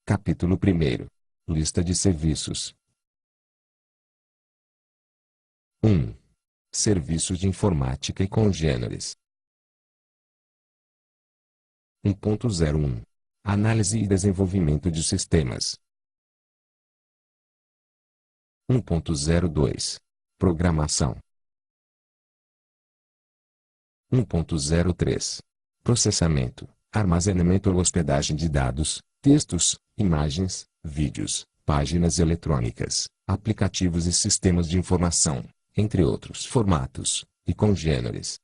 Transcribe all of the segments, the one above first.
Capítulo 1. Lista de serviços. 1. Serviços de informática e congêneres. 1.01. Análise e desenvolvimento de sistemas. 1.02. Programação. 1.03. Processamento, armazenamento ou hospedagem de dados, textos, imagens, vídeos, páginas eletrônicas, aplicativos e sistemas de informação, entre outros formatos, e congêneres.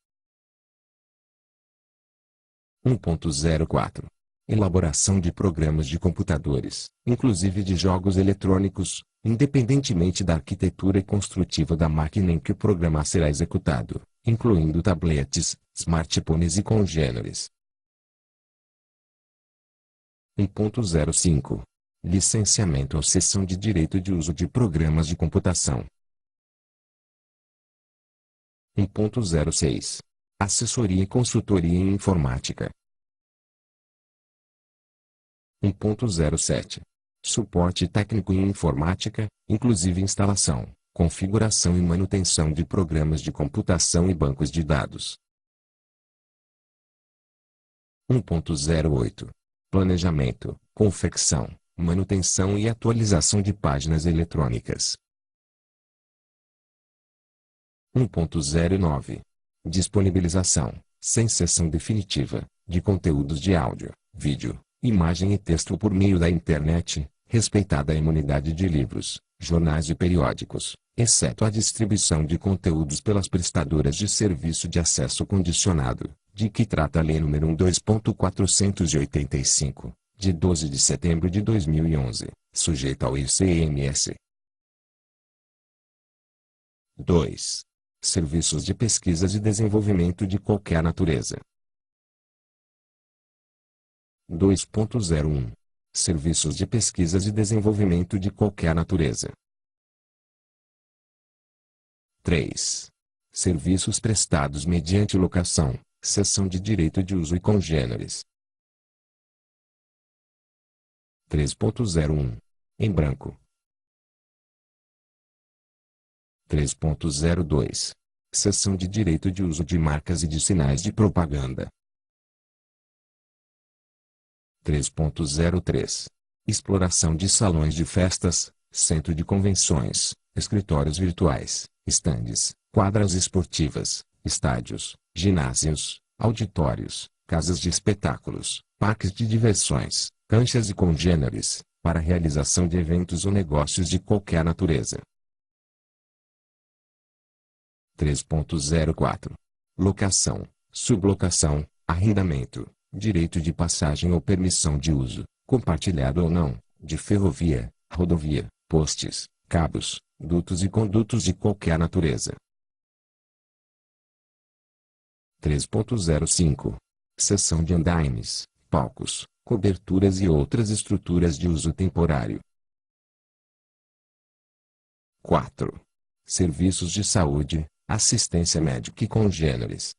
1.04. Elaboração de programas de computadores, inclusive de jogos eletrônicos, independentemente da arquitetura construtiva da máquina em que o programa será executado, incluindo tabletes, smartphones e congêneres. 1.05. Licenciamento ou cessão de direito de uso de programas de computação. 1.06. Assessoria e consultoria em informática. 1.07. Suporte técnico em informática, inclusive instalação, configuração e manutenção de programas de computação e bancos de dados. 1.08. Planejamento, confecção, manutenção e atualização de páginas eletrônicas. 1.09. Disponibilização, sem cessão definitiva, de conteúdos de áudio, vídeo, imagem e texto por meio da internet, respeitada a imunidade de livros, jornais e periódicos, exceto a distribuição de conteúdos pelas prestadoras de serviço de acesso condicionado, de que trata a Lei nº 12.485, de 12 de setembro de 2011, sujeita ao ICMS. 2. Serviços de pesquisas e desenvolvimento de qualquer natureza. 2.01. Serviços de pesquisas e desenvolvimento de qualquer natureza. 3. Serviços prestados mediante locação, cessão de direito de uso e congêneres. 3.01. Em branco. 3.02. Cessão de direito de uso de marcas e de sinais de propaganda. 3.03. Exploração de salões de festas, centro de convenções, escritórios virtuais, estandes, quadras esportivas, estádios, ginásios, auditórios, casas de espetáculos, parques de diversões, canchas e congêneres, para realização de eventos ou negócios de qualquer natureza. 3.04. Locação, sublocação, arrendamento, direito de passagem ou permissão de uso, compartilhado ou não, de ferrovia, rodovia, postes, cabos, dutos e condutos de qualquer natureza. 3.05. Cessão de andaimes, palcos, coberturas e outras estruturas de uso temporário. 4. Serviços de saúde, assistência médica e congêneres.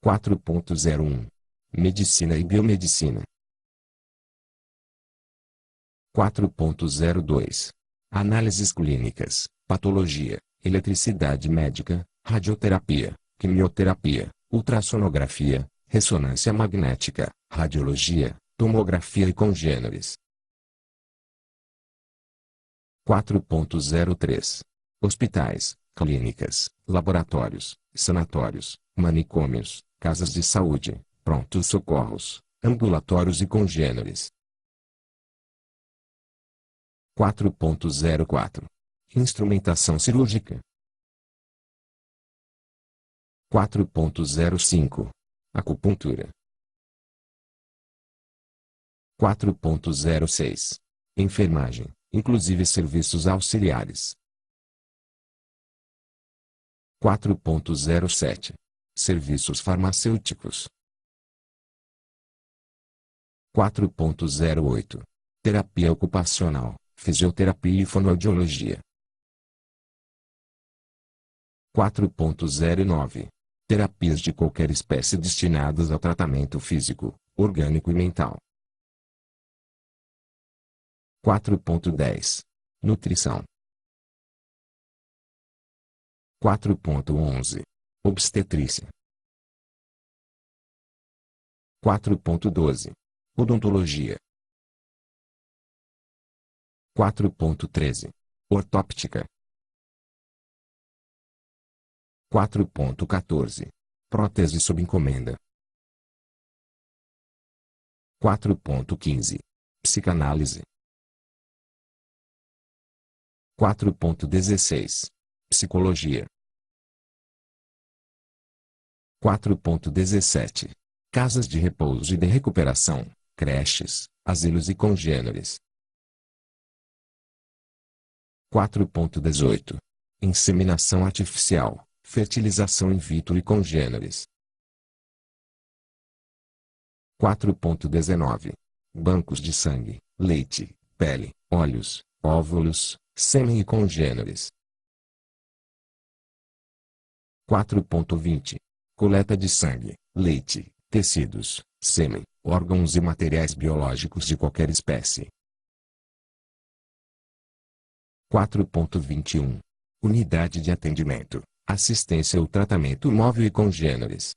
4.01. Medicina e biomedicina. 4.02. Análises clínicas, patologia, eletricidade médica, radioterapia, quimioterapia, ultrassonografia, ressonância magnética, radiologia, tomografia e congêneres. 4.03. Hospitais, clínicas, laboratórios, sanatórios, manicômios, casas de saúde, prontos socorros, ambulatórios e congêneres. 4.04. Instrumentação cirúrgica. 4.05. Acupuntura. 4.06. Enfermagem, inclusive serviços auxiliares. 4.07. Serviços farmacêuticos. 4.08. Terapia ocupacional, fisioterapia e fonoaudiologia. 4.09. Terapias de qualquer espécie destinadas ao tratamento físico, orgânico e mental. 4.10. Nutrição. 4.11. Obstetrícia. 4.12. Odontologia. 4.13. Ortóptica. 4.14. Prótese sob encomenda. 4.15. Psicanálise. 4.16. Psicologia. 4.17. Casas de repouso e de recuperação, creches, asilos e congêneres. 4.18. Inseminação artificial, fertilização in vitro e congêneres. 4.19. Bancos de sangue, leite, pele, óleos, óvulos, sêmen e congêneres. 4.20. Coleta de sangue, leite, tecidos, sêmen, órgãos e materiais biológicos de qualquer espécie. 4.21. Unidade de atendimento, assistência ou tratamento móvel e congêneres.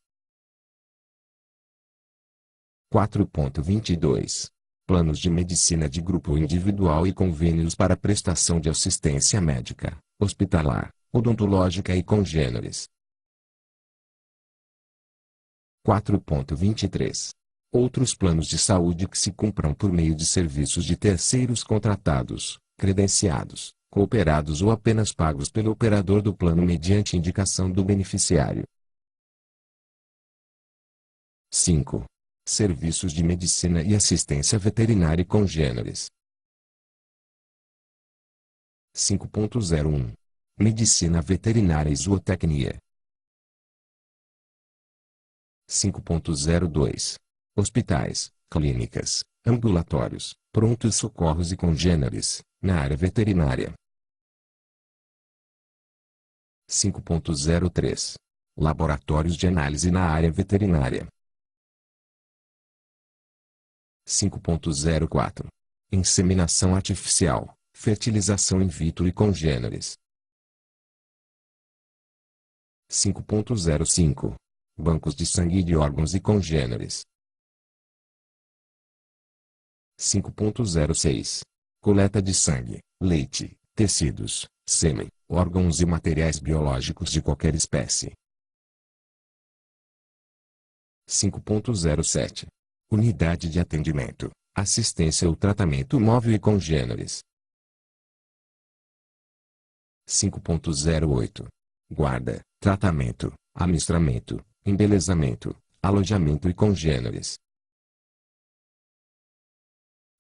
4.22. Planos de medicina de grupo individual e convênios para prestação de assistência médica, hospitalar, odontológica e congêneres. 4.23. Outros planos de saúde que se cumpram por meio de serviços de terceiros contratados, credenciados, cooperados ou apenas pagos pelo operador do plano mediante indicação do beneficiário. 5. Serviços de medicina e assistência veterinária e congêneres. 5.01. Medicina veterinária e zootecnia. 5.02. Hospitais, clínicas, ambulatórios, prontos socorros e congêneres, na área veterinária. 5.03. Laboratórios de análise na área veterinária. 5.04. Inseminação artificial, fertilização in vitro e congêneres. 5.05. Bancos de sangue e de órgãos e congêneres. 5.06. Coleta de sangue, leite, tecidos, sêmen, órgãos e materiais biológicos de qualquer espécie. 5.07. Unidade de atendimento, assistência ou tratamento móvel e congêneres. 5.08. Guarda, tratamento, amistramento, embelezamento, alojamento e congêneres.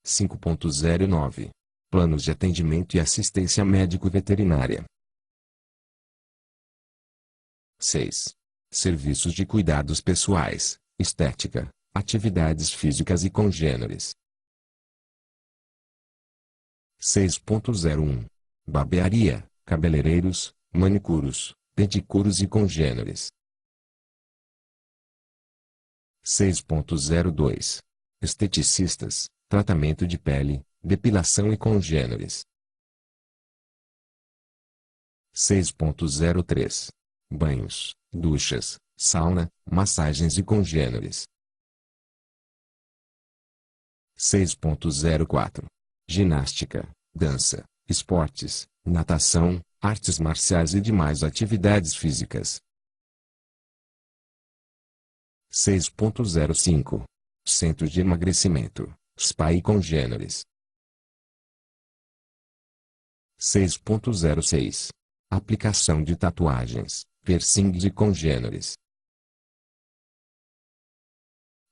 5.09. Planos de atendimento e assistência médico-veterinária. 6. Serviços de cuidados pessoais, estética, atividades físicas e congêneres. 6.01. Barbearia, cabeleireiros, manicuros, pedicuros e congêneres. 6.02. Esteticistas, tratamento de pele, depilação e congêneres. 6.03. Banhos, duchas, sauna, massagens e congêneres. 6.04. Ginástica, dança, esportes, natação, artes marciais e demais atividades físicas. 6.05. Centros de emagrecimento, spa e congêneres. 6.06. Aplicação de tatuagens, piercings e congêneres.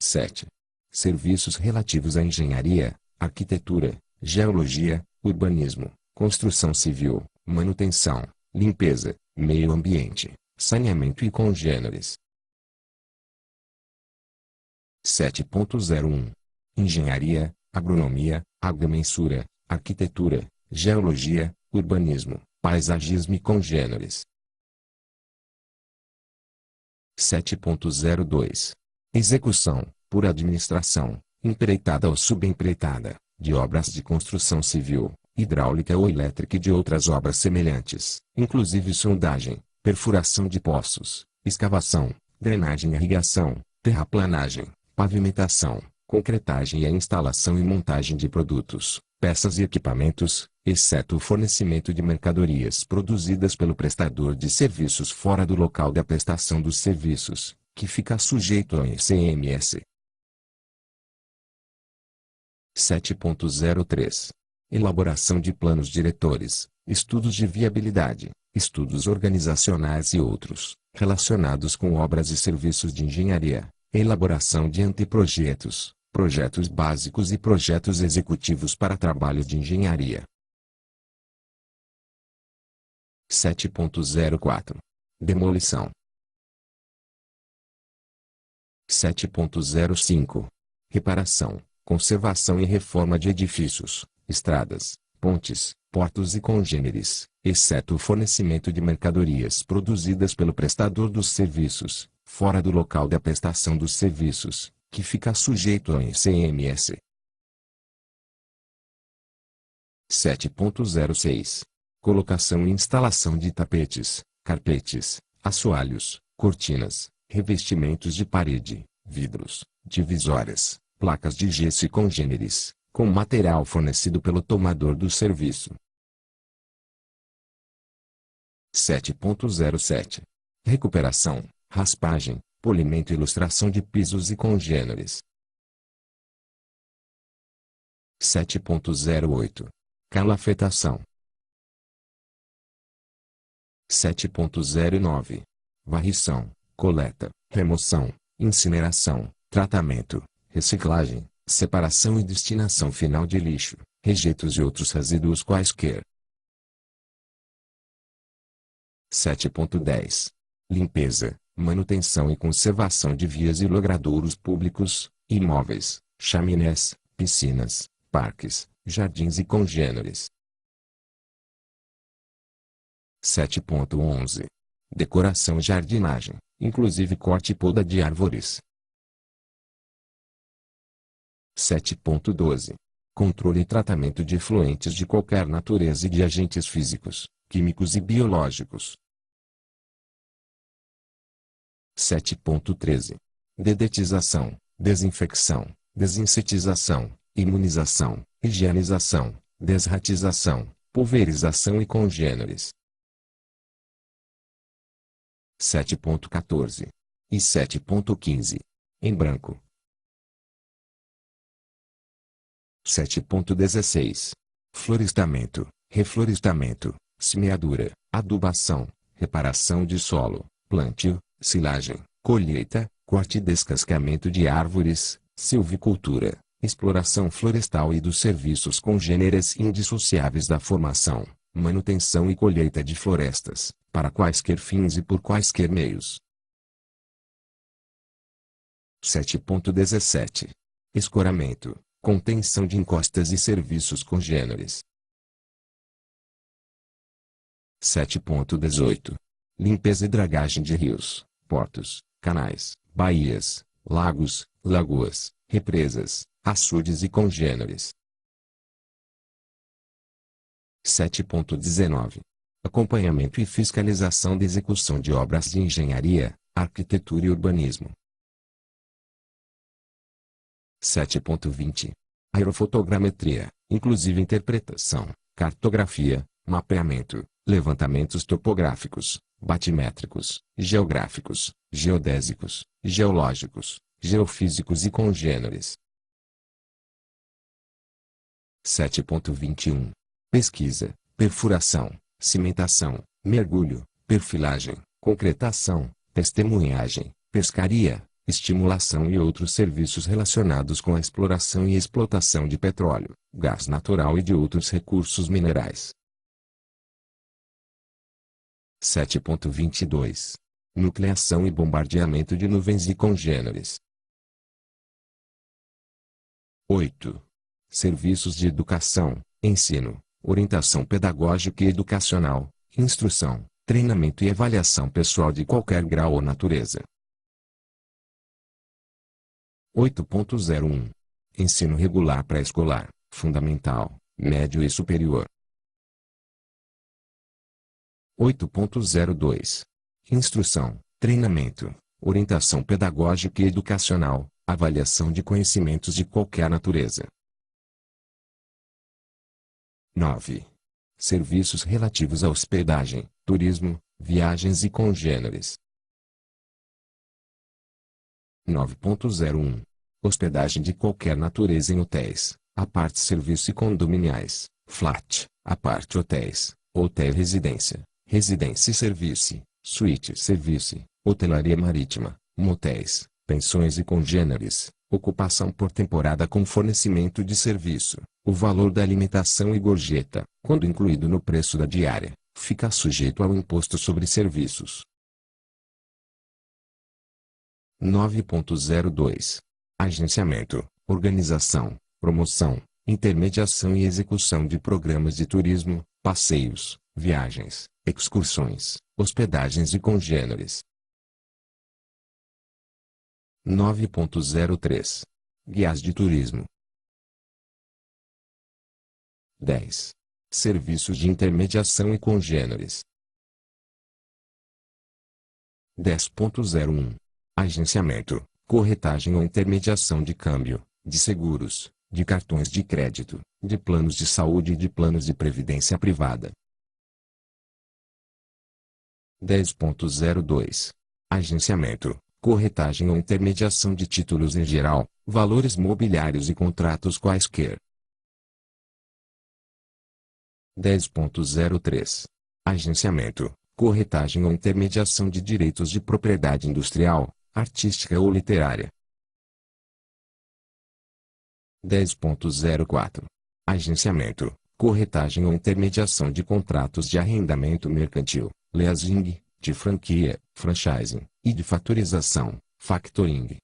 7. Serviços relativos à engenharia, arquitetura, geologia, urbanismo, construção civil, manutenção, limpeza, meio ambiente, saneamento e congêneres. 7.01. Engenharia, agronomia, agrimensura, arquitetura, geologia, urbanismo, paisagismo e congêneres. 7.02. Execução, por administração, empreitada ou subempreitada, de obras de construção civil, hidráulica ou elétrica e de outras obras semelhantes, inclusive sondagem, perfuração de poços, escavação, drenagem e irrigação, terraplanagem, pavimentação, concretagem e a instalação e montagem de produtos, peças e equipamentos, exceto o fornecimento de mercadorias produzidas pelo prestador de serviços fora do local da prestação dos serviços, que fica sujeito ao ICMS. 7.03. Elaboração de planos diretores, estudos de viabilidade, estudos organizacionais e outros, relacionados com obras e serviços de engenharia, elaboração de anteprojetos, projetos básicos e projetos executivos para trabalhos de engenharia. 7.04. Demolição. 7.05. Reparação, conservação e reforma de edifícios, estradas, pontes, portos e congêneres, exceto o fornecimento de mercadorias produzidas pelo prestador dos serviços, fora do local da prestação dos serviços, que fica sujeito ao ICMS. 7.06. Colocação e instalação de tapetes, carpetes, assoalhos, cortinas, revestimentos de parede, vidros, divisórias, placas de gesso e congêneres, com material fornecido pelo tomador do serviço. 7.07. Recuperação, raspagem, polimento e ilustração de pisos e congêneres. 7.08. Calafetação. 7.09. Varrição, coleta, remoção, incineração, tratamento, reciclagem, separação e destinação final de lixo, rejeitos e outros resíduos quaisquer. 7.10. Limpeza, manutenção e conservação de vias e logradouros públicos, imóveis, chaminés, piscinas, parques, jardins e congêneres. 7.11. Decoração e jardinagem, inclusive corte e poda de árvores. 7.12. Controle e tratamento de efluentes de qualquer natureza e de agentes físicos, químicos e biológicos. 7.13. Dedetização, desinfecção, desinsetização, imunização, higienização, desratização, pulverização e congêneres. 7.14. E 7.15. Em branco. 7.16. Florestamento, reflorestamento, semeadura, adubação, reparação de solo, plantio, silagem, colheita, corte e descascamento de árvores, silvicultura, exploração florestal e dos serviços congêneres indissociáveis da formação, manutenção e colheita de florestas, para quaisquer fins e por quaisquer meios. 7.17. Escoramento, contenção de encostas e serviços congêneres. 7.18. Limpeza e dragagem de rios, portos, canais, baías, lagos, lagoas, represas, açudes e congêneres. 7.19. Acompanhamento e fiscalização da execução de obras de engenharia, arquitetura e urbanismo. 7.20. Aerofotogrametria, inclusive interpretação, cartografia, mapeamento, levantamentos topográficos, batimétricos, geográficos, geodésicos, geológicos, geofísicos e congêneres. 7.21. Pesquisa, perfuração, cimentação, mergulho, perfilagem, concretação, testemunhagem, pescaria, estimulação e outros serviços relacionados com a exploração e explotação de petróleo, gás natural e de outros recursos minerais. 7.22. Nucleação e bombardeamento de nuvens e congêneres. 8. Serviços de educação, ensino, orientação pedagógica e educacional, instrução, treinamento e avaliação pessoal de qualquer grau ou natureza. 8.01. Ensino regular pré-escolar, fundamental, médio e superior. 8.02. Instrução, treinamento, orientação pedagógica e educacional, avaliação de conhecimentos de qualquer natureza. 9. Serviços relativos à hospedagem, turismo, viagens e congêneres. 9.01. Hospedagem de qualquer natureza em hotéis, à parte serviço e condominiais, flat, à parte hotéis, hotel residência, residência e serviço, suíte serviço, hotelaria marítima, motéis, pensões e congêneres, ocupação por temporada com fornecimento de serviço. O valor da alimentação e gorjeta, quando incluído no preço da diária, fica sujeito ao imposto sobre serviços. 9.02. Agenciamento, organização, promoção, intermediação e execução de programas de turismo, passeios, viagens, excursões, hospedagens e congêneres. 9.03. Guias de turismo. 10. Serviços de intermediação e congêneres. 10.01. Agenciamento, corretagem ou intermediação de câmbio, de seguros, de cartões de crédito, de planos de saúde e de planos de previdência privada. 10.02. Agenciamento, corretagem ou intermediação de títulos em geral, valores mobiliários e contratos quaisquer. 10.03. Agenciamento, corretagem ou intermediação de direitos de propriedade industrial, artística ou literária. 10.04. Agenciamento, corretagem ou intermediação de contratos de arrendamento mercantil, leasing, de franquia, franchising, e de fatorização, factoring.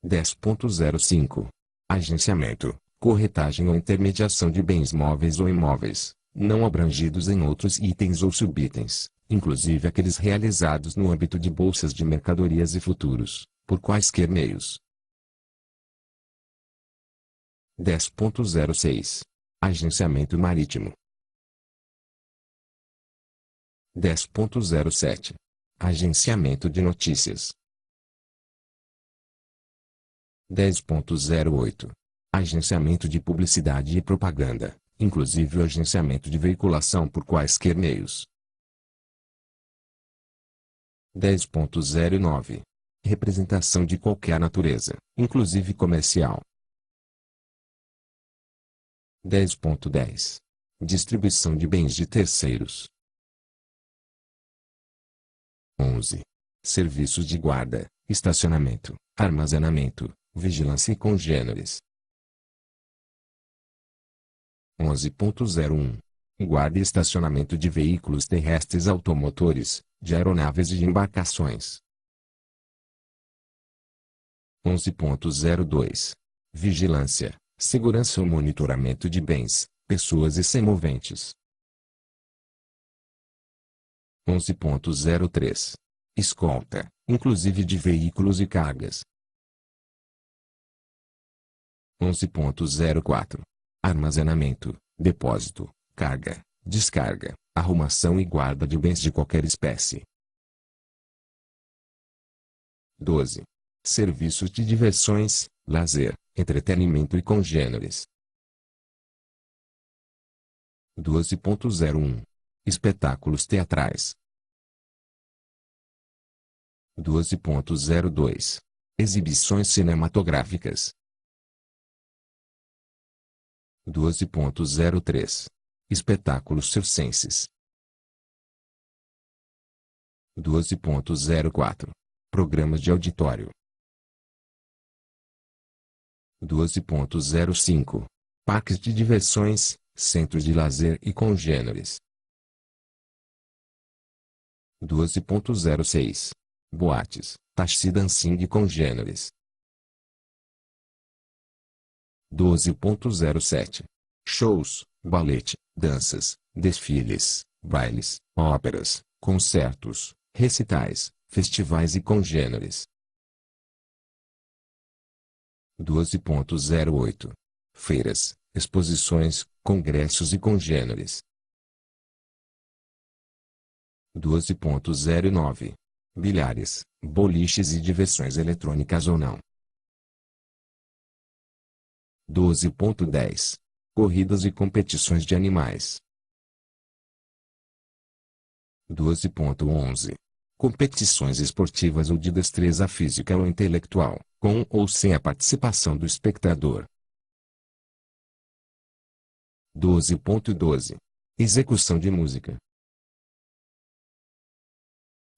10.05. Agenciamento, corretagem ou intermediação de bens móveis ou imóveis, não abrangidos em outros itens ou subitens, inclusive aqueles realizados no âmbito de bolsas de mercadorias e futuros, por quaisquer meios. 10.06. Agenciamento marítimo. 10.07. Agenciamento de notícias. 10.08. Agenciamento de publicidade e propaganda, inclusive o agenciamento de veiculação por quaisquer meios. 10.09. Representação de qualquer natureza, inclusive comercial. 10.10. Distribuição de bens de terceiros. 11. Serviços de guarda, estacionamento, armazenamento, vigilância e congêneres. 11.01. Guarda e estacionamento de veículos terrestres automotores, de aeronaves e de embarcações. 11.02. Vigilância, segurança ou monitoramento de bens, pessoas e semoventes. 11.03. Escolta, inclusive de veículos e cargas. 11.04. Armazenamento, depósito, carga, descarga, arrumação e guarda de bens de qualquer espécie. 12. Serviços de diversões, lazer, entretenimento e congêneres. 12.01. Espetáculos teatrais. 12.02. Exibições cinematográficas. 12.03. Espetáculos circenses. 12.04. Programas de auditório. 12.05. Parques de diversões, centros de lazer e congêneres. 12.06. Boates, taxi dancing e congêneres. 12.07. Shows, ballet, danças, desfiles, bailes, óperas, concertos, recitais, festivais e congêneres. 12.08. Feiras, exposições, congressos e congêneres. 12.09. Bilhares, boliches e diversões eletrônicas ou não. 12.10. Corridas e competições de animais. 12.11. Competições esportivas ou de destreza física ou intelectual, com ou sem a participação do espectador. 12.12. Execução de música.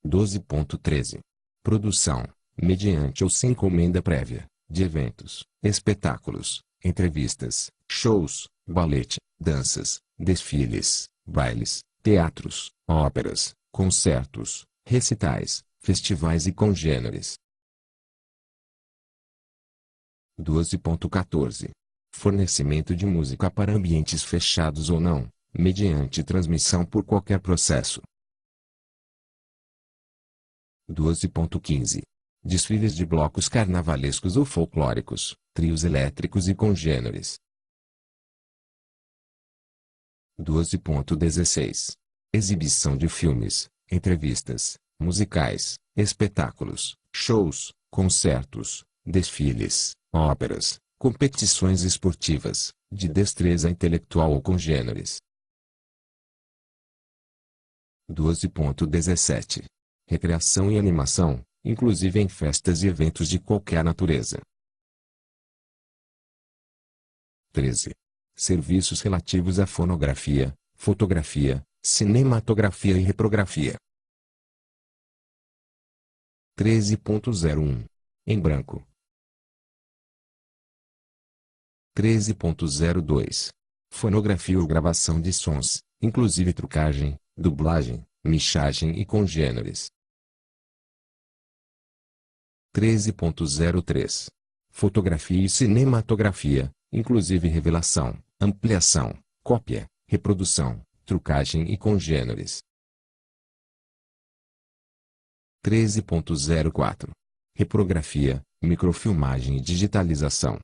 12.13. Produção, mediante ou sem encomenda prévia, de eventos, espetáculos, entrevistas, shows, ballet, danças, desfiles, bailes, teatros, óperas, concertos, recitais, festivais e congêneres. 12.14. Fornecimento de música para ambientes fechados ou não, mediante transmissão por qualquer processo. 12.15. Desfiles de blocos carnavalescos ou folclóricos, trios elétricos e congêneres. 12.16. Exibição de filmes, entrevistas, musicais, espetáculos, shows, concertos, desfiles, óperas, competições esportivas, de destreza intelectual ou congêneres. 12.17. Recreação e animação, inclusive em festas e eventos de qualquer natureza. 13. Serviços relativos à fonografia, fotografia, cinematografia e reprografia. 13.01. Em branco. 13.02. Fonografia ou gravação de sons, inclusive trucagem, dublagem, mixagem e congêneres. 13.03. Fotografia e cinematografia, inclusive revelação, ampliação, cópia, reprodução, trucagem e congêneres. 13.04. Reprografia, microfilmagem e digitalização.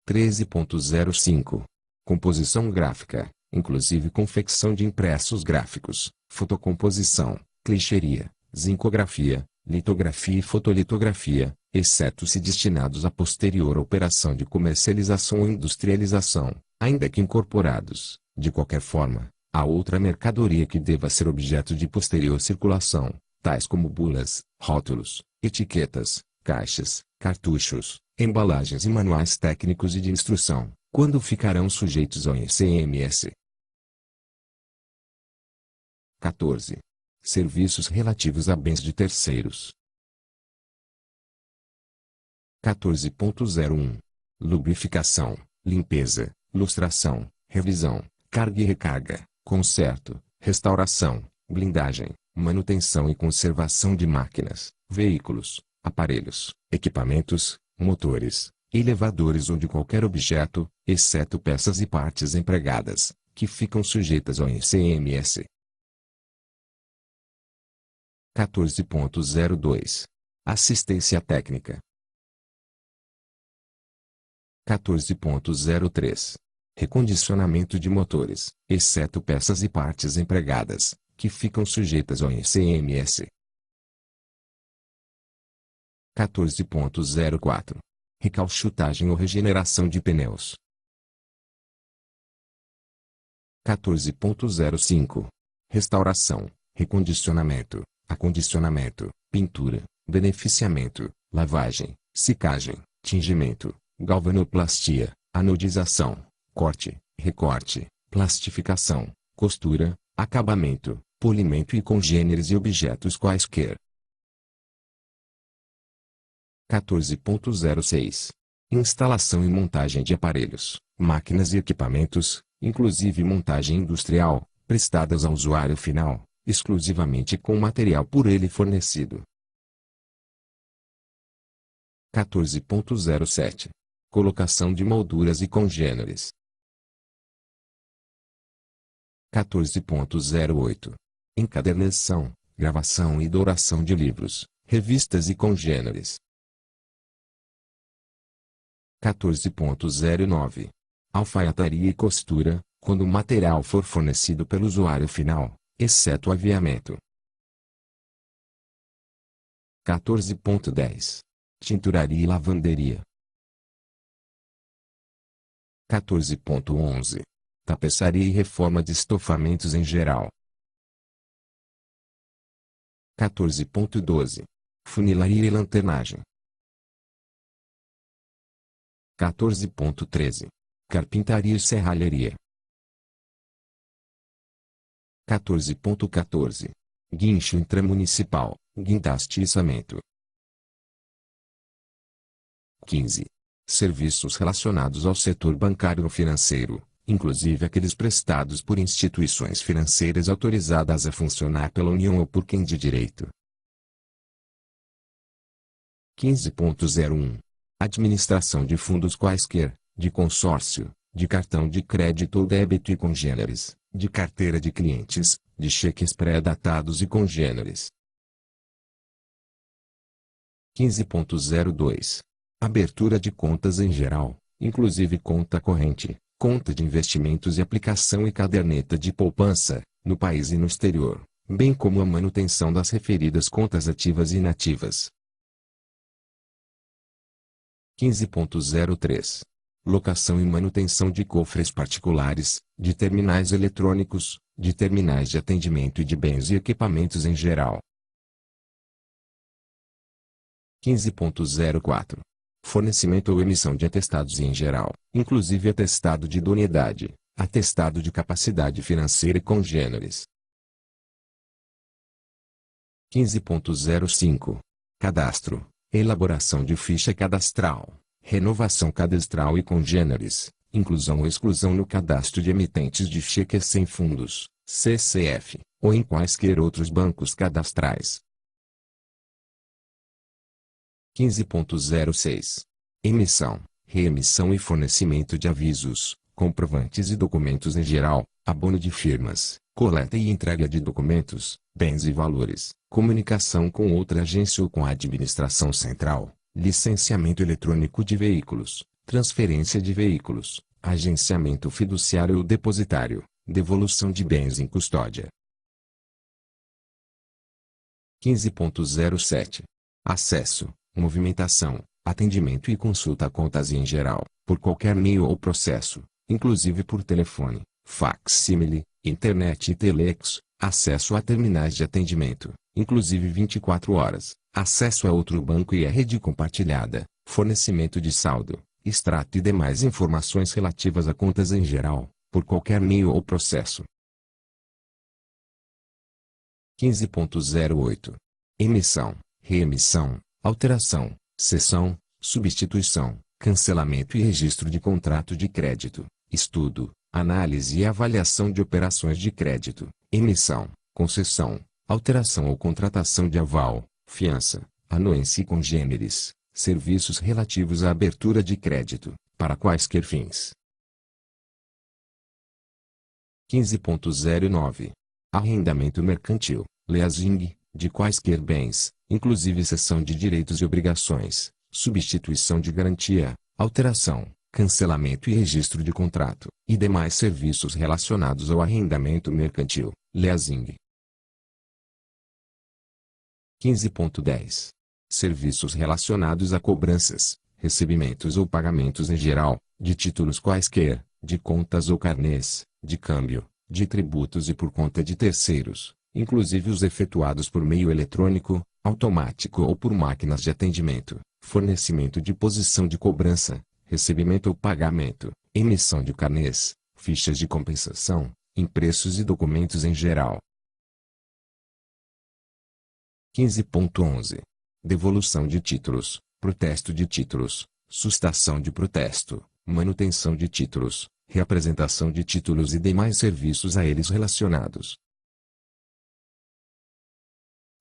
13.05. Composição gráfica, inclusive confecção de impressos gráficos, fotocomposição, clichêria, zincografia, litografia e fotolitografia, exceto se destinados à posterior operação de comercialização ou industrialização, ainda que incorporados, de qualquer forma, a outra mercadoria que deva ser objeto de posterior circulação, tais como bulas, rótulos, etiquetas, caixas, cartuchos, embalagens e manuais técnicos e de instrução, quando ficarão sujeitos ao ICMS. 14. Serviços relativos a bens de terceiros. 14.01. Lubrificação, limpeza, lustração, revisão, carga e recarga, conserto, restauração, blindagem, manutenção e conservação de máquinas, veículos, aparelhos, equipamentos, motores, elevadores ou de qualquer objeto, exceto peças e partes empregadas, que ficam sujeitas ao ICMS. 14.02. Assistência técnica. 14.03. Recondicionamento de motores, exceto peças e partes empregadas, que ficam sujeitas ao ICMS. 14.04. Recalchutagem ou regeneração de pneus. 14.05. Restauração, recondicionamento, acondicionamento, pintura, beneficiamento, lavagem, secagem, tingimento, galvanoplastia, anodização, corte, recorte, plastificação, costura, acabamento, polimento e congêneres e objetos quaisquer. 14.06. Instalação e montagem de aparelhos, máquinas e equipamentos, inclusive montagem industrial, prestadas ao usuário final, exclusivamente com material por ele fornecido. 14.07. Colocação de molduras e congêneres. 14.08. Encadernação, gravação e douração de livros, revistas e congêneres. 14.09. Alfaiataria e costura, quando o material for fornecido pelo usuário final, exceto aviamento. 14.10. Tinturaria e lavanderia. 14.11. Tapeçaria e reforma de estofamentos em geral. 14.12. Funilaria e lanternagem. 14.13. Carpintaria e serralheria. 14.14. Guincho intramunicipal, guindaste e içamento. 15. Serviços relacionados ao setor bancário ou financeiro, inclusive aqueles prestados por instituições financeiras autorizadas a funcionar pela União ou por quem de direito. 15.01. Administração de fundos quaisquer, de consórcio, de cartão de crédito ou débito e congêneres, de carteira de clientes, de cheques pré-datados e congêneres. 15.02. Abertura de contas em geral, inclusive conta corrente, conta de investimentos e aplicação e caderneta de poupança, no país e no exterior, bem como a manutenção das referidas contas ativas e inativas. 15.03. Locação e manutenção de cofres particulares, de terminais eletrônicos, de terminais de atendimento e de bens e equipamentos em geral. 15.04. Fornecimento ou emissão de atestados em geral, inclusive atestado de idoneidade, atestado de capacidade financeira e congêneres. 15.05. Cadastro, elaboração de ficha cadastral, renovação cadastral e congêneres, inclusão ou exclusão no cadastro de emitentes de cheques sem fundos, CCF, ou em quaisquer outros bancos cadastrais. 15.06. Emissão, reemissão e fornecimento de avisos, comprovantes e documentos em geral, abono de firmas, coleta e entrega de documentos, bens e valores, comunicação com outra agência ou com a administração central, licenciamento eletrônico de veículos, transferência de veículos, agenciamento fiduciário ou depositário, devolução de bens em custódia. 15.07. Acesso, movimentação, atendimento e consulta a contas em geral, por qualquer meio ou processo, inclusive por telefone, fac-símile, internet e telex, acesso a terminais de atendimento, inclusive 24 horas, acesso a outro banco e a rede compartilhada, fornecimento de saldo, extrato e demais informações relativas a contas em geral, por qualquer meio ou processo. 15.08. Emissão, reemissão, alteração, cessão, substituição, cancelamento e registro de contrato de crédito, estudo, análise e avaliação de operações de crédito, emissão, concessão, alteração ou contratação de aval, fiança, anuência e congêneres, serviços relativos à abertura de crédito, para quaisquer fins. 15.09. Arrendamento mercantil, leasing, de quaisquer bens, inclusive cessão de direitos e obrigações, substituição de garantia, alteração, cancelamento e registro de contrato, e demais serviços relacionados ao arrendamento mercantil, leasing. 15.10. Serviços relacionados a cobranças, recebimentos ou pagamentos em geral, de títulos quaisquer, de contas ou carnês, de câmbio, de tributos e por conta de terceiros, inclusive os efetuados por meio eletrônico, automático ou por máquinas de atendimento, fornecimento de posição de cobrança, recebimento ou pagamento, emissão de carnês, fichas de compensação, impressos e documentos em geral. 15.11. Devolução de títulos, protesto de títulos, sustação de protesto, manutenção de títulos, reapresentação de títulos e demais serviços a eles relacionados.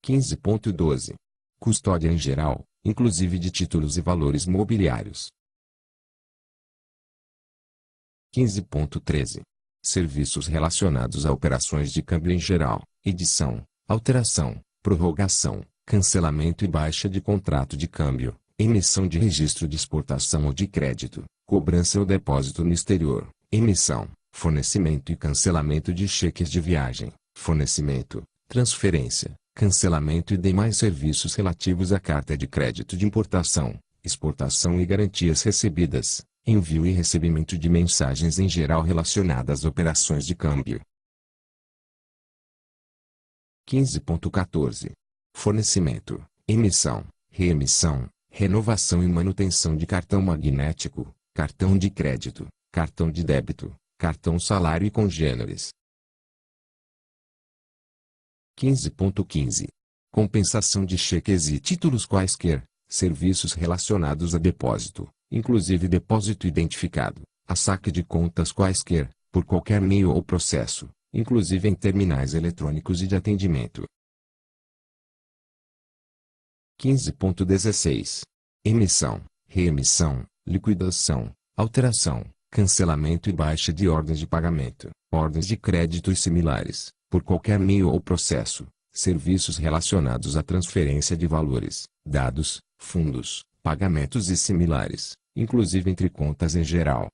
15.12. Custódia em geral, inclusive de títulos e valores mobiliários. 15.13. Serviços relacionados a operações de câmbio em geral, edição, alteração, prorrogação, cancelamento e baixa de contrato de câmbio, emissão de registro de exportação ou de crédito, cobrança ou depósito no exterior, emissão, fornecimento e cancelamento de cheques de viagem, fornecimento, transferência, cancelamento e demais serviços relativos à carta de crédito de importação, exportação e garantias recebidas, envio e recebimento de mensagens em geral relacionadas às operações de câmbio. 15.14. Fornecimento, emissão, reemissão, renovação e manutenção de cartão magnético, cartão de crédito, cartão de débito, cartão salário e congêneres. 15.15. Compensação de cheques e títulos quaisquer, serviços relacionados a depósito, inclusive depósito identificado, a saque de contas quaisquer, por qualquer meio ou processo, inclusive em terminais eletrônicos e de atendimento. 15.16. Emissão, reemissão, liquidação, alteração, cancelamento e baixa de ordens de pagamento, ordens de crédito e similares, por qualquer meio ou processo, serviços relacionados à transferência de valores, dados, fundos, pagamentos e similares, inclusive entre contas em geral.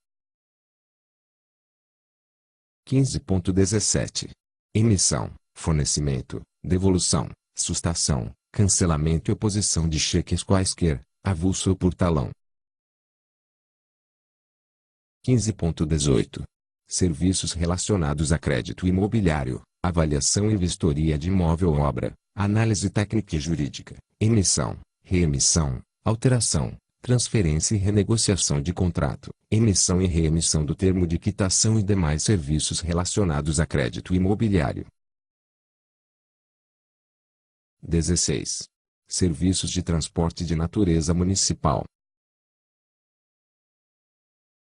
15.17. Emissão, fornecimento, devolução, sustação, cancelamento e oposição de cheques quaisquer, avulso ou por talão. 15.18. Serviços relacionados a crédito imobiliário, avaliação e vistoria de imóvel ou obra, análise técnica e jurídica, emissão, reemissão, alteração, transferência e renegociação de contrato, emissão e reemissão do termo de quitação e demais serviços relacionados a crédito imobiliário. 16. Serviços de transporte de natureza municipal.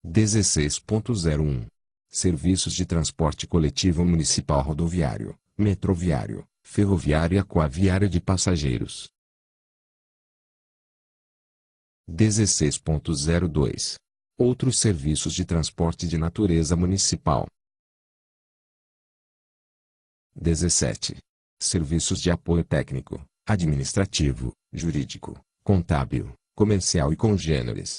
16.01. Serviços de transporte coletivo municipal rodoviário, metroviário, ferroviário e aquaviário de passageiros. 16.02. Outros serviços de transporte de natureza municipal. 17. Serviços de apoio técnico, administrativo, jurídico, contábil, comercial e congêneres.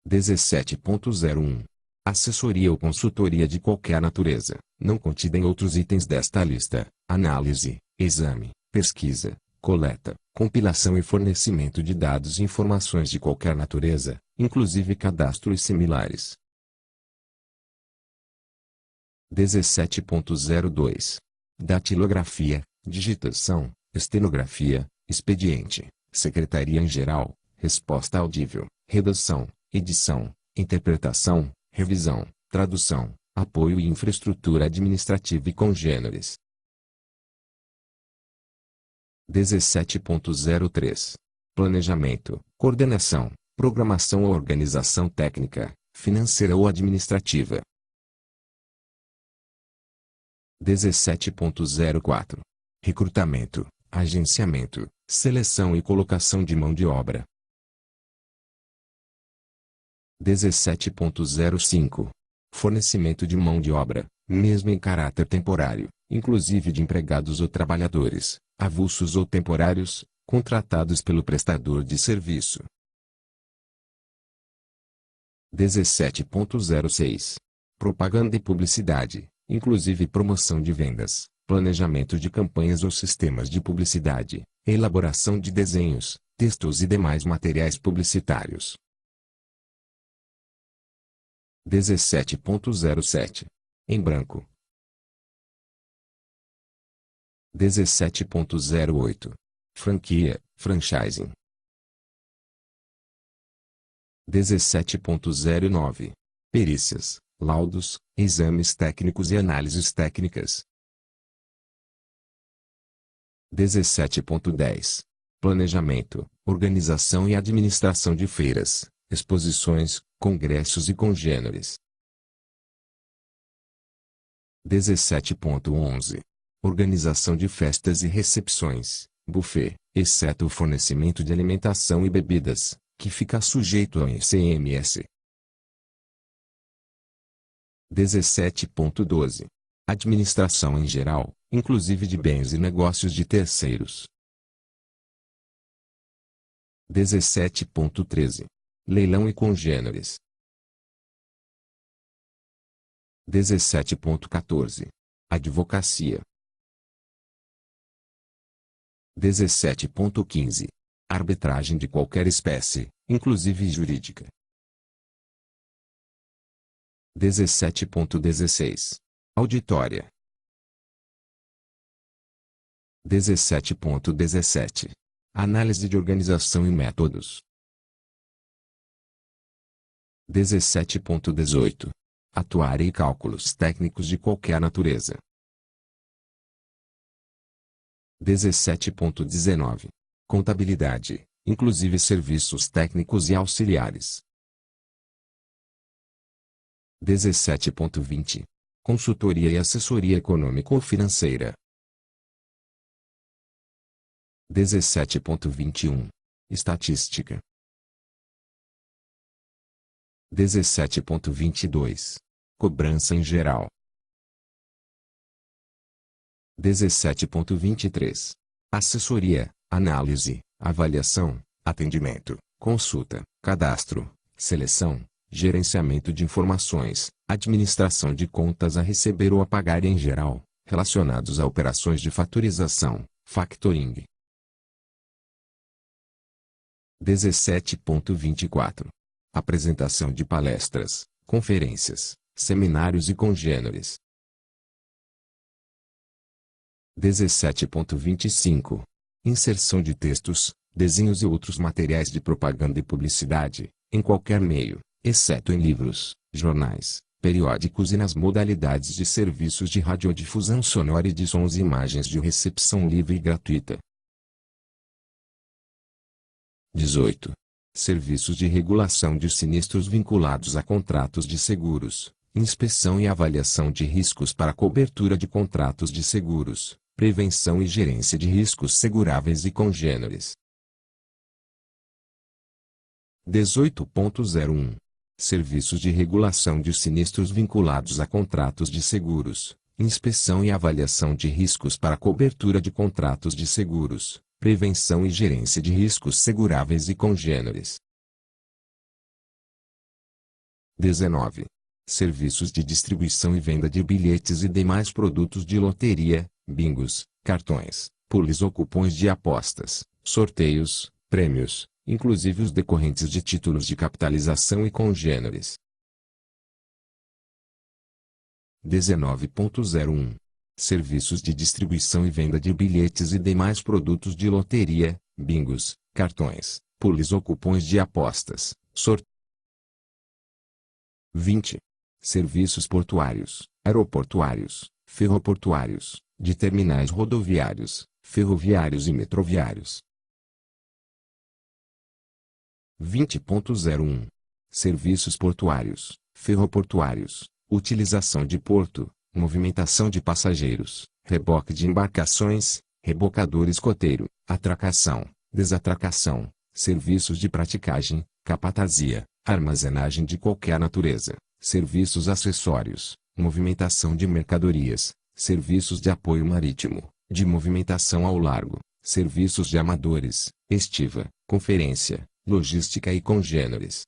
17.01. Assessoria ou consultoria de qualquer natureza, não contida em outros itens desta lista, análise, exame, pesquisa, coleta, compilação e fornecimento de dados e informações de qualquer natureza, inclusive cadastro e similares. 17.02. Datilografia, digitação, estenografia, expediente, secretaria em geral, resposta audível, redação, edição, interpretação, revisão, tradução, apoio e infraestrutura administrativa e congêneres. 17.03. Planejamento, coordenação, programação ou organização técnica, financeira ou administrativa. 17.04. Recrutamento, agenciamento, seleção e colocação de mão de obra. 17.05. Fornecimento de mão de obra, mesmo em caráter temporário, inclusive de empregados ou trabalhadores, avulsos ou temporários, contratados pelo prestador de serviço. 17.06. Propaganda e publicidade, inclusive promoção de vendas, planejamento de campanhas ou sistemas de publicidade, elaboração de desenhos, textos e demais materiais publicitários. 17.07. Em branco. 17.08. Franquia, franchising. 17.09. Perícias, laudos, exames técnicos e análises técnicas. 17.10. Planejamento, organização e administração de feiras, exposições, congressos e congêneres. 17.11. Organização de festas e recepções, buffet, exceto o fornecimento de alimentação e bebidas, que fica sujeito ao ICMS. 17.12. Administração em geral, inclusive de bens e negócios de terceiros. 17.13. Leilão e congêneres. 17.14. Advocacia. 17.15. Arbitragem de qualquer espécie, inclusive jurídica. 17.16. Auditória. 17.17. Análise de organização e métodos. 17.18. Atuária e cálculos técnicos de qualquer natureza. 17.19. Contabilidade, inclusive serviços técnicos e auxiliares. 17.20. Consultoria e assessoria econômico-financeira. 17.21. Estatística. 17.22. Cobrança em geral. 17.23. Assessoria, análise, avaliação, atendimento, consulta, cadastro, seleção, gerenciamento de informações, administração de contas a receber ou a pagar em geral, relacionados a operações de fatorização, factoring. 17.24. Apresentação de palestras, conferências, seminários e congêneres. 17.25. Inserção de textos, desenhos e outros materiais de propaganda e publicidade, em qualquer meio, exceto em livros, jornais, periódicos e nas modalidades de serviços de radiodifusão sonora e de sons e imagens de recepção livre e gratuita. 18. Serviços de regulação de sinistros vinculados a contratos de seguros, inspeção e avaliação de riscos para cobertura de contratos de seguros, prevenção e gerência de riscos seguráveis e congêneres. 18.01. Serviços de regulação de sinistros vinculados a contratos de seguros, inspeção e avaliação de riscos para cobertura de contratos de seguros, prevenção e gerência de riscos seguráveis e congêneres. 19. Serviços de distribuição e venda de bilhetes e demais produtos de loteria, bingos, cartões, pulis ou cupons de apostas, sorteios, prêmios, inclusive os decorrentes de títulos de capitalização e congêneres. 19.01. Serviços de distribuição e venda de bilhetes e demais produtos de loteria, bingos, cartões, pulis ou cupons de apostas, sorteios. 20. Serviços portuários, aeroportuários, ferroportuários, de terminais rodoviários, ferroviários e metroviários. 20.01. Serviços portuários, ferroportuários, utilização de porto, movimentação de passageiros, reboque de embarcações, rebocador escoteiro, atracação, desatracação, serviços de praticagem, capatazia, armazenagem de qualquer natureza, serviços acessórios, movimentação de mercadorias, serviços de apoio marítimo, de movimentação ao largo, serviços de amadores, estiva, conferência, logística e congêneres.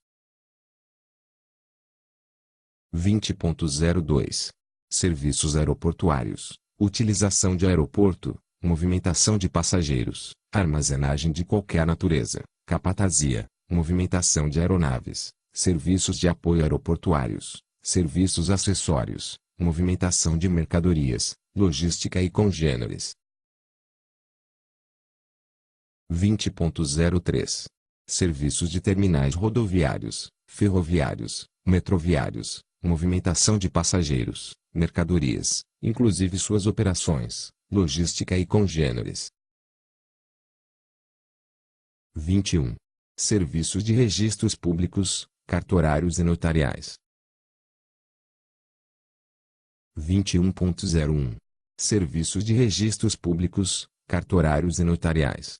20.02. Serviços aeroportuários, utilização de aeroporto, movimentação de passageiros, armazenagem de qualquer natureza, capatazia, movimentação de aeronaves, serviços de apoio aeroportuários, serviços acessórios, movimentação de mercadorias, logística e congêneres. 20.03. Serviços de terminais rodoviários, ferroviários, metroviários, movimentação de passageiros, mercadorias, inclusive suas operações, logística e congêneres. 21. Serviços de registros públicos, cartorários e notariais. 21.01. Serviços de registros públicos, cartorários e notariais.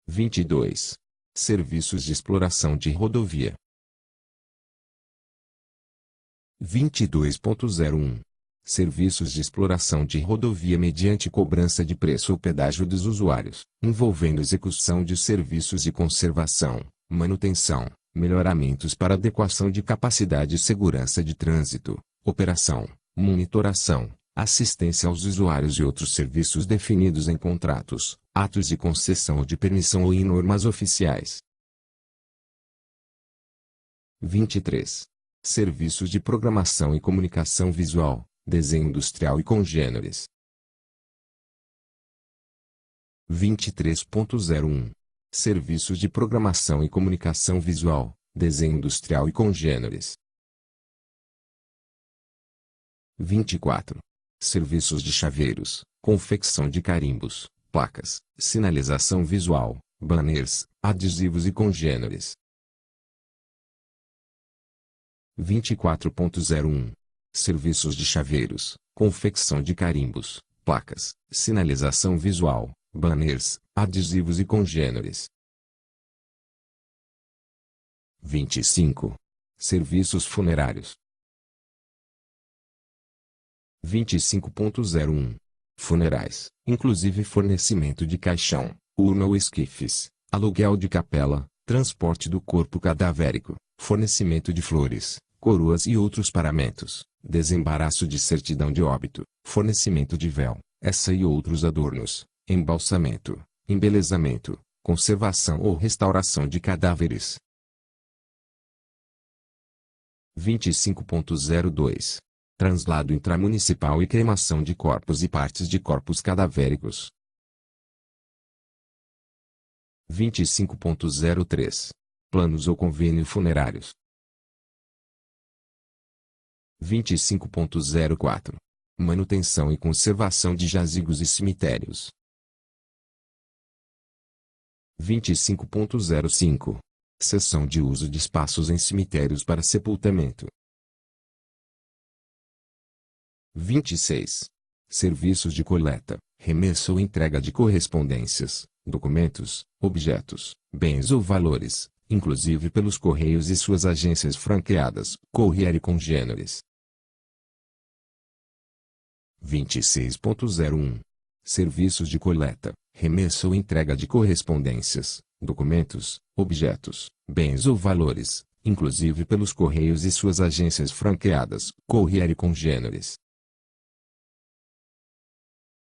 22. Serviços de exploração de rodovia. 22.01. Serviços de exploração de rodovia mediante cobrança de preço ou pedágio dos usuários, envolvendo execução de serviços de conservação, manutenção, melhoramentos para adequação de capacidade e segurança de trânsito, operação, monitoração, assistência aos usuários e outros serviços definidos em contratos, atos de concessão ou de permissão ou em normas oficiais. 23. Serviços de programação e comunicação visual, desenho industrial e congêneres. 23.01. Serviços de programação e comunicação visual, desenho industrial e congêneres. 24. Serviços de chaveiros, confecção de carimbos, placas, sinalização visual, banners, adesivos e congêneres. 24.01. Serviços de chaveiros, confecção de carimbos, placas, sinalização visual, banners, adesivos e congêneres. 25. Serviços funerários. 25.01. Funerais, inclusive fornecimento de caixão, urna ou esquifes, aluguel de capela, transporte do corpo cadavérico, fornecimento de flores, coroas e outros paramentos, desembaraço de certidão de óbito, fornecimento de véu, essa e outros adornos, embalsamento, embelezamento, conservação ou restauração de cadáveres. 25.02. Translado intramunicipal e cremação de corpos e partes de corpos cadavéricos. 25.03. Planos ou convênio funerários. 25.04. Manutenção e conservação de jazigos e cemitérios. 25.05. Cessão de uso de espaços em cemitérios para sepultamento. 26. Serviços de coleta, remessa ou entrega de correspondências, documentos, objetos, bens ou valores, inclusive pelos Correios e suas agências franqueadas, Corriere e congêneres. 26.01. Serviços de coleta, remessa ou entrega de correspondências, documentos, objetos, bens ou valores, inclusive pelos Correios e suas agências franqueadas, Corriere e congêneres.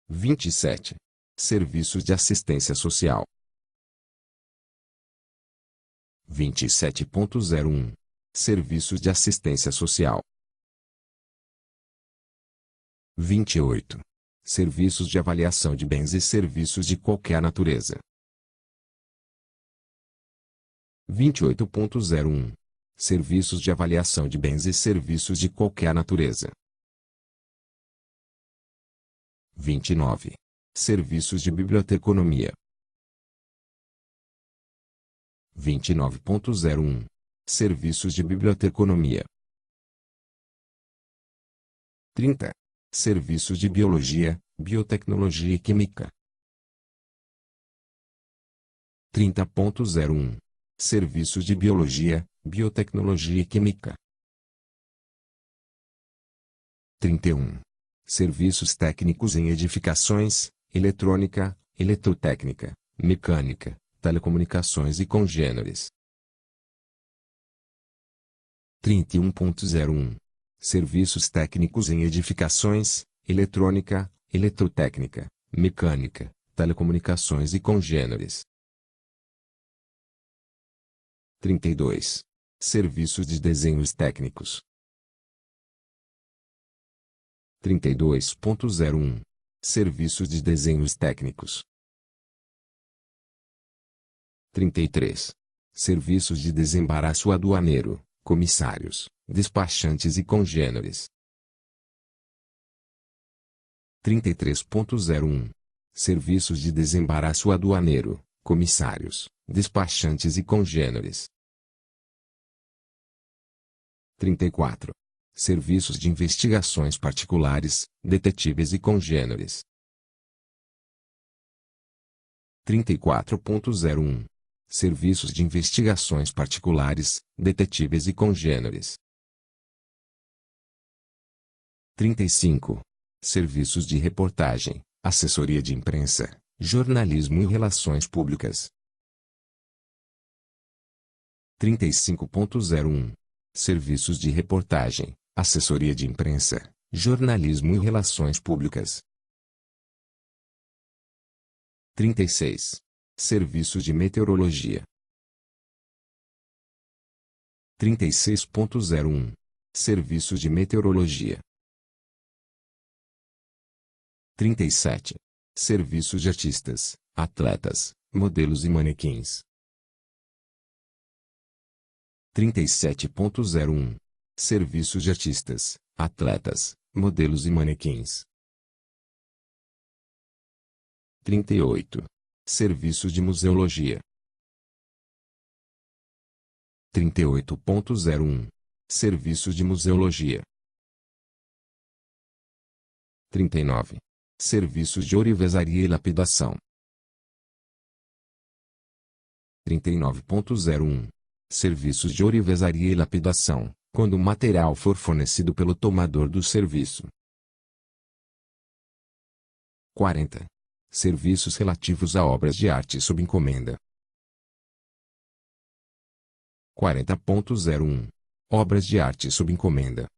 27. Serviços de assistência social. 27.01. Serviços de assistência social. 28. Serviços de avaliação de bens e serviços de qualquer natureza. 28.01. Serviços de avaliação de bens e serviços de qualquer natureza. 29. Serviços de biblioteconomia. 29.01. Serviços de biblioteconomia. 30. Serviços de biologia, biotecnologia e química. 30.01. Serviços de biologia, biotecnologia e química. 31. Serviços técnicos em edificações, eletrônica, eletrotécnica, mecânica, telecomunicações e congêneres. 31.01. Serviços técnicos em edificações, eletrônica, eletrotécnica, mecânica, telecomunicações e congêneres. 32. Serviços de desenhos técnicos. 32.01. Serviços de desenhos técnicos. 33. Serviços de desembaraço aduaneiro, comissários, despachantes e congêneres. 33.01. Serviços de desembaraço aduaneiro, comissários, despachantes e congêneres. 34. Serviços de investigações particulares, detetives e congêneres. 34.01. Serviços de investigações particulares, detetives e congêneres. 35. Serviços de reportagem, assessoria de imprensa, jornalismo e relações públicas. 35.01. Serviços de reportagem, assessoria de imprensa, jornalismo e relações públicas. 36. Serviços de meteorologia. 36.01. Serviços de meteorologia. 37. Serviços de artistas, atletas, modelos e manequins. 37.01. Serviços de artistas, atletas, modelos e manequins. 38. Serviços de museologia. 38.01. Serviços de museologia. 39. Serviços de ourivesaria e lapidação. 39.01. Serviços de ourivesaria e lapidação, quando o material for fornecido pelo tomador do serviço. 40. Serviços relativos a obras de arte sob encomenda. 40.01. Obras de arte sob encomenda.